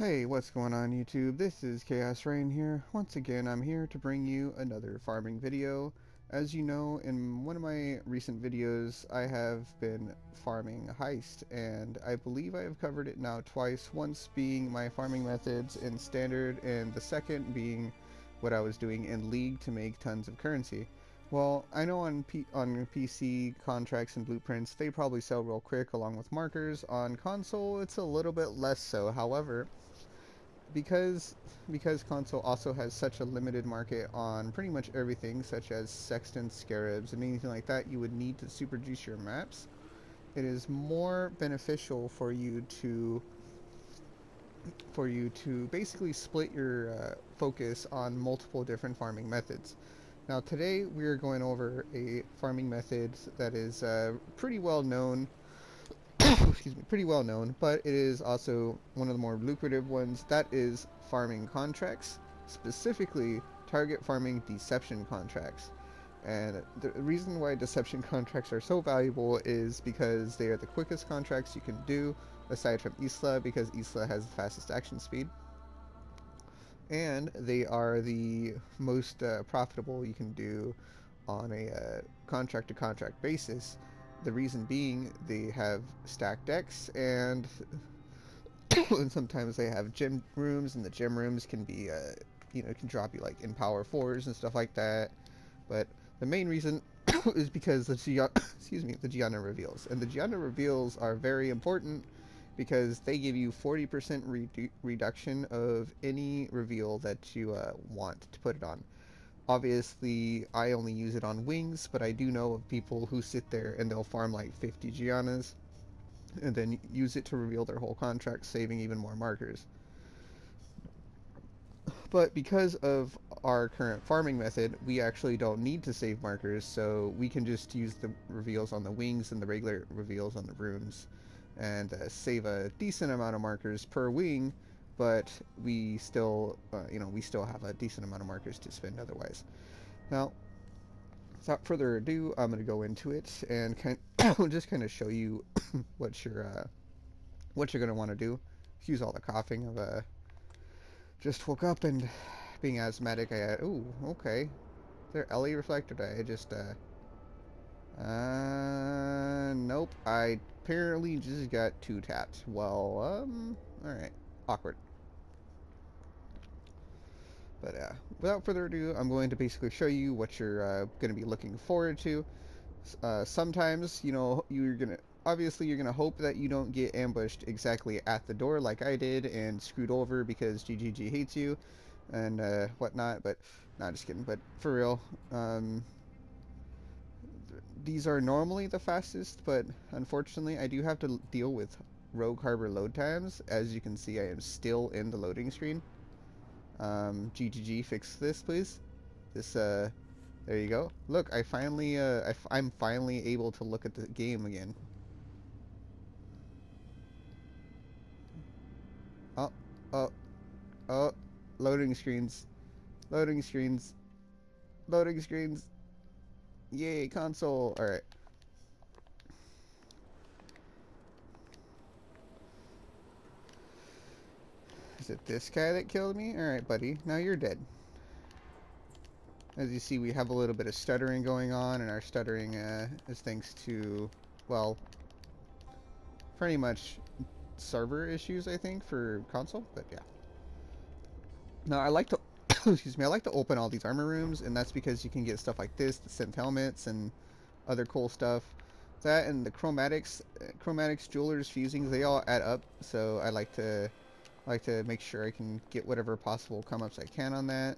Hey, what's going on YouTube? This is Chaos-Reighn here. Once again, I'm here to bring you another farming video. As you know, in one of my recent videos, I have been farming Heist, and I believe I have covered it now twice, once being my farming methods in Standard, and the second being what I was doing in League to make tons of currency. Well, I know on PC, contracts and blueprints, they probably sell real quick along with markers. On console, it's a little bit less so. However, because console also has such a limited market on pretty much everything, such as sextants, scarabs, and anything like that, you would need to super juice your maps. It is more beneficial for you to basically split your focus on multiple different farming methods. Now today we are going over a farming method that is pretty well known excuse me, pretty well known, but it is also one of the more lucrative ones. That is farming contracts, specifically target farming deception contracts. And the reason why deception contracts are so valuable is because they are the quickest contracts you can do, aside from Isla, because Isla has the fastest action speed. And they are the most profitable you can do on a contract to contract basis. The reason being they have stacked decks and and sometimes they have gym rooms, and the gym rooms can be can drop you like in power fours and stuff like that. But the main reason is because the the Gianna reveals, and the Gianna reveals are very important because they give you 40% reduction of any reveal that you want to put it on. Obviously, I only use it on wings, but I do know of people who sit there and they'll farm like 50 Giannas and then use it to reveal their whole contract, saving even more markers. But because of our current farming method, we actually don't need to save markers, so we can just use the reveals on the wings and the regular reveals on the rooms and save a decent amount of markers per wing, but we still, we still have a decent amount of markers to spend otherwise. Now, without further ado, I'm going to go into it and just kind of show you what you're going to want to do. Excuse all the coughing. I've just woke up and being asthmatic. Ooh, okay. There LE reflected. I just nope. I apparently just got two tapped. Well, all right. Awkward. But without further ado, I'm going to basically show you what you're going to be looking forward to. Sometimes, you're gonna hope that you don't get ambushed exactly at the door like I did and screwed over because GGG hates you and whatnot. But not just kidding. But for real, these are normally the fastest, but unfortunately, I do have to deal with Rogue Harbor load times. As you can see, I am still in the loading screen. GGG, fix this, please. This There you go. Look, I finally, I'm finally able to look at the game again. Oh, oh, oh, loading screens, loading screens, loading screens. Yay, console. Alright. Is it this guy that killed me? Alright, buddy. Now you're dead. As you see, we have a little bit of stuttering going on, and our stuttering is thanks to, well, pretty much server issues, I think, for console, but yeah. Now, I like to, excuse me, I like to open all these armor rooms, and that's because you can get stuff like this, the synth helmets, and other cool stuff. That and the chromatics, jewelers, fusings, they all add up, so I like to make sure I can get whatever possible come-ups I can on that.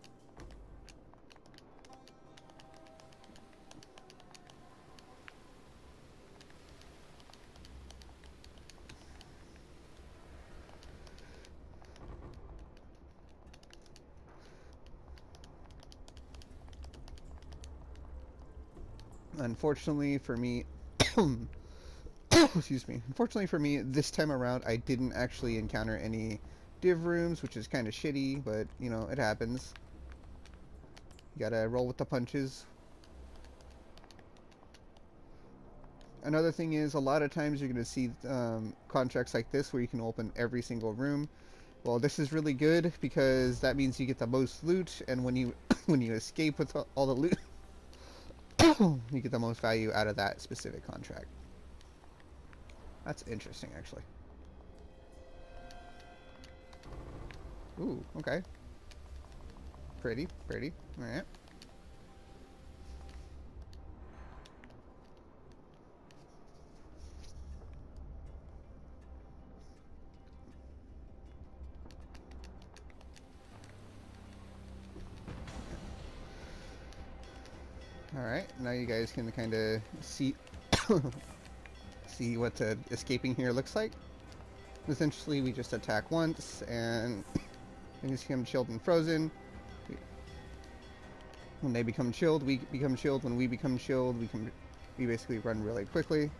Unfortunately for me, excuse me. Unfortunately for me, this time around, I didn't actually encounter any div rooms, which is kind of shitty, but, it happens. You gotta roll with the punches. Another thing is, a lot of times you're gonna see contracts like this where you can open every single room. Well, this is really good because that means you get the most loot, and when you when you escape with all the loot, you get the most value out of that specific contract. That's interesting, actually. Ooh, okay. Pretty, pretty. All right. All right. Now you guys can kind of see see what escaping here looks like. Essentially, we just attack once, and you can see them chilled and frozen. When they become chilled, we become chilled. When we become chilled, we basically run really quickly.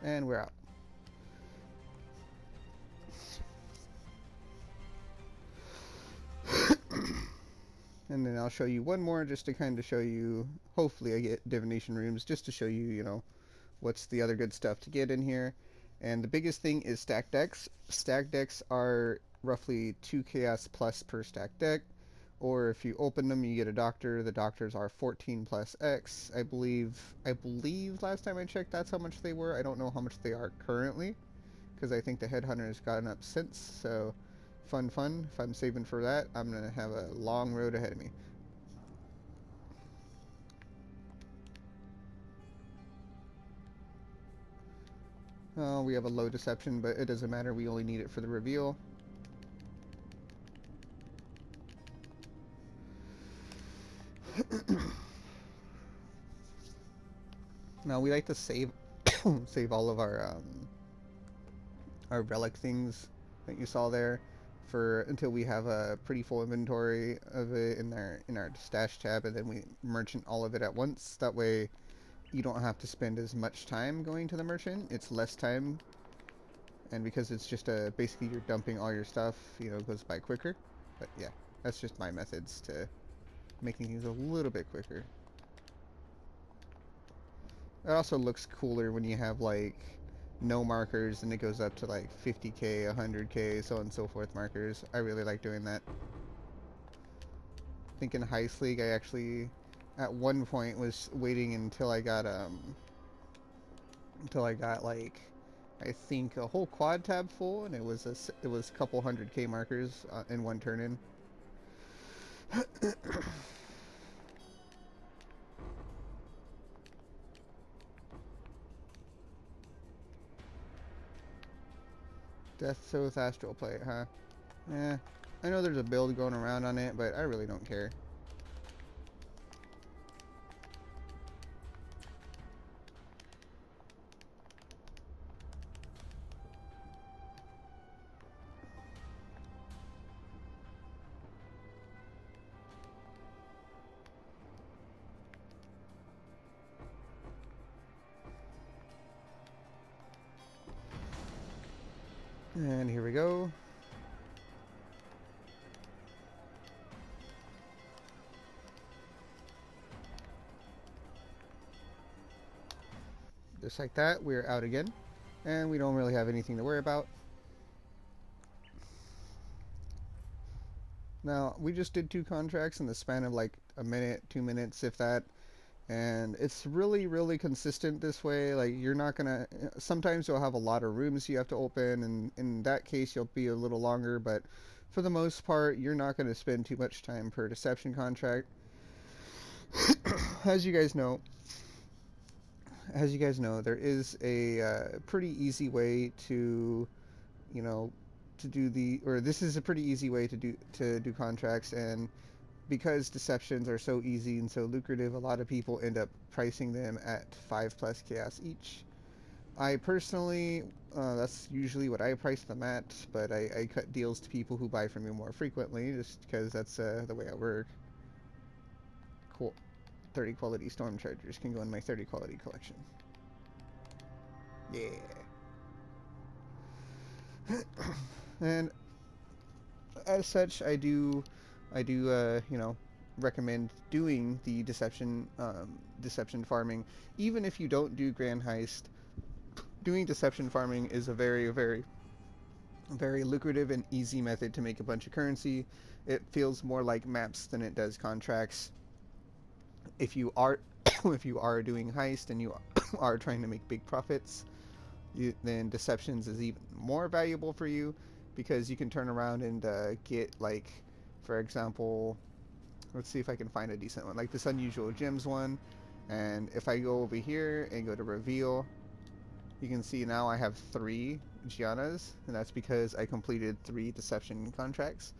And we're out. And then I'll show you one more just to kind of show you, hopefully I get divination rooms just to show you, you know, what's the other good stuff to get in here. And the biggest thing is stack decks. Stack decks are roughly 2 chaos plus per stack deck. Or if you open them, you get a doctor. The doctors are 14 plus X. I believe last time I checked that's how much they were. I don't know how much they are currently, because I think the headhunter has gotten up since. So fun. If I'm saving for that, I'm going to have a long road ahead of me. Oh, we have a low deception, but it doesn't matter. We only need it for the reveal. Now we like to save save all of our relic things that you saw there for until we have a pretty full inventory of it in our stash tab, and then we merchant all of it at once. That way you don't have to spend as much time going to the merchant. It's less time, and because it's just basically you're dumping all your stuff, you know, it goes by quicker. But yeah, that's just my methods to making things a little bit quicker. It also looks cooler when you have like no markers and it goes up to like 50k, 100k, so on and so forth markers. I really like doing that. I think in Heist League I actually at one point was waiting until I got like I think a whole quad tab full, and it was a couple 100k markers in one turn in. Death Oath Astral Plate, huh? Yeah, I know there's a build going around on it, but I really don't care. And here we go. Just like that, we're out again. And we don't really have anything to worry about. Now, we just did 2 contracts in the span of like a minute, 2 minutes, if that. And it's really consistent this way. Like, you're not gonna... Sometimes you'll have a lot of rooms you have to open, and in that case you'll be a little longer, but for the most part, you're not gonna spend too much time per deception contract. As you guys know, there is a pretty easy way to, you know, this is a pretty easy way to do contracts, and because deceptions are so easy and so lucrative, a lot of people end up pricing them at 5 plus chaos each. I personally, that's usually what I price them at, but I cut deals to people who buy from me more frequently, just because that's the way I work. Cool. 30 quality storm chargers can go in my 30 quality collection. Yeah. And as such, I do you know, recommend doing the deception farming. Even if you don't do grand heist, doing deception farming is a very lucrative and easy method to make a bunch of currency. It feels more like maps than it does contracts. If you are if you are doing heist and you are trying to make big profits, then deceptions is even more valuable for you because you can turn around and get, like, for example, let's see if I can find a decent one, like this unusual gems one. And if I go over here and go to reveal, you can see now I have 3 Giannas, and that's because I completed 3 deception contracts.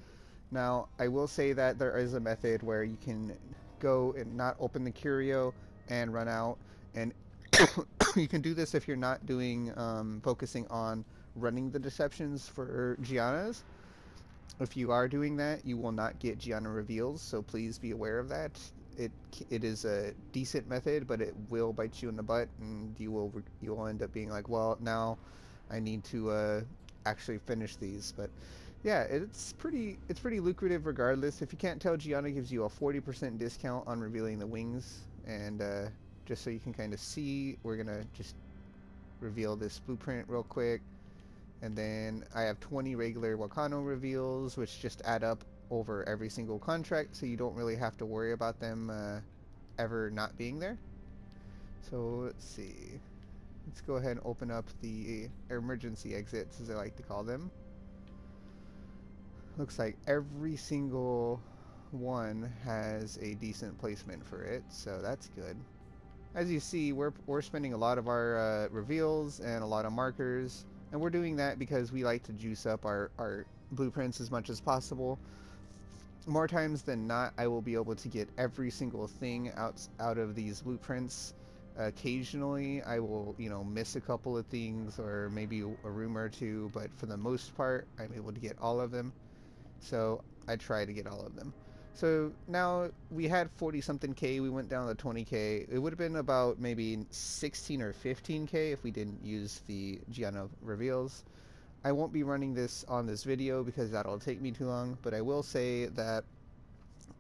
Now, I will say that there is a method where you can go and not open the curio and run out, and you can do this if you're not doing focusing on running the deceptions for Giannas. If you are doing that, you will not get Gianna reveals, so please be aware of that. It it is a decent method, but it will bite you in the butt, and you will end up being like, well, now I need to actually finish these. But yeah, it's pretty lucrative regardless. If you can't tell, Gianna gives you a 40% discount on revealing the wings, and just so you can kind of see, we're gonna just reveal this blueprint real quick. And then I have 20 regular Wakano reveals, which just add up over every single contract, so you don't really have to worry about them ever not being there. So let's see. Let's go ahead and open up the emergency exits, as I like to call them. Looks like every single one has a decent placement for it, so that's good. As you see, we're spending a lot of our reveals and a lot of markers, and we're doing that because we like to juice up our blueprints as much as possible. More times than not, I will be able to get every single thing out of these blueprints. Occasionally, I will, miss a couple of things or maybe a room or two, but for the most part, I'm able to get all of them. So I try to get all of them. So now we had 40 something K, we went down to 20K. It would have been about maybe 16 or 15K if we didn't use the Gianna reveals. I won't be running this on this video because that'll take me too long, but I will say that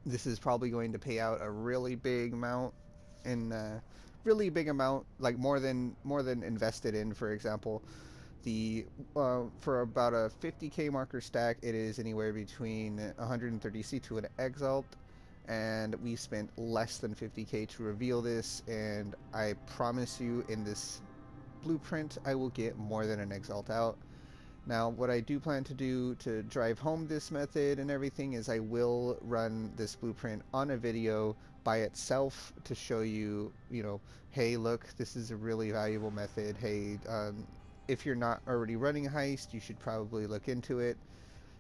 this is probably going to pay out a really big amount, in really big amount, like more than invested in. For example, the for about a 50K marker stack, it is anywhere between 130C to an Exile, and we spent less than 50K to reveal this, and I promise you, in this blueprint, I will get more than an Exalt out. Now, what I do plan to do to drive home this method and everything is I will run this blueprint on a video by itself to show you, hey, look, this is a really valuable method. Hey, if you're not already running a heist, you should probably look into it.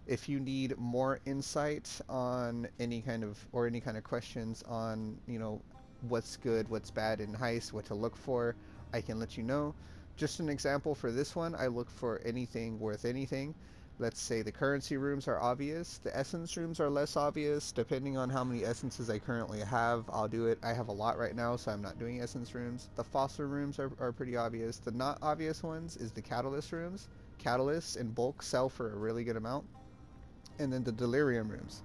If you need more insight on any kind of questions on, what's good, what's bad in heist, what to look for, I can let you know. Just an example for this one, I look for anything worth anything. Let's say the currency rooms are obvious. The essence rooms are less obvious. Depending on how many essences I currently have, I'll do it. I have a lot right now, so I'm not doing essence rooms. The fossil rooms are pretty obvious. The not obvious ones is the catalyst rooms. Catalysts in bulk sell for a really good amount. And then the delirium rooms.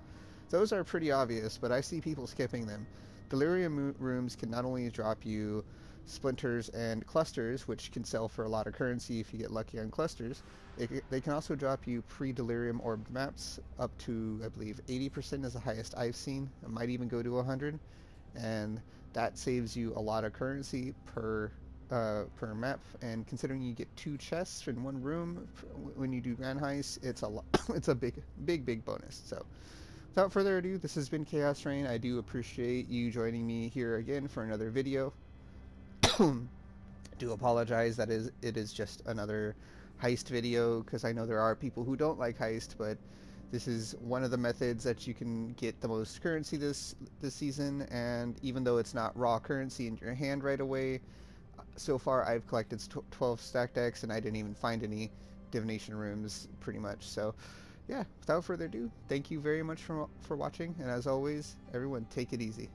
Those are pretty obvious, but I see people skipping them. Delirium rooms can not only drop you splinters and clusters, which can sell for a lot of currency if you get lucky on clusters. They can also drop you pre-delirium orb maps up to, I believe, 80% is the highest I've seen. It might even go to 100, and that saves you a lot of currency per map. And considering you get 2 chests in one room when you do grand heist, it's a it's a big bonus. So without further ado, this has been Chaos-Reighn. I do appreciate you joining me here again for another video. Do apologize that it is just another heist video, because I know there are people who don't like heist, but this is one of the methods that you can get the most currency this season. And even though it's not raw currency in your hand right away, so far I've collected 12 stack decks and I didn't even find any divination rooms pretty much. So yeah, without further ado, thank you very much for watching, and as always, everyone, take it easy.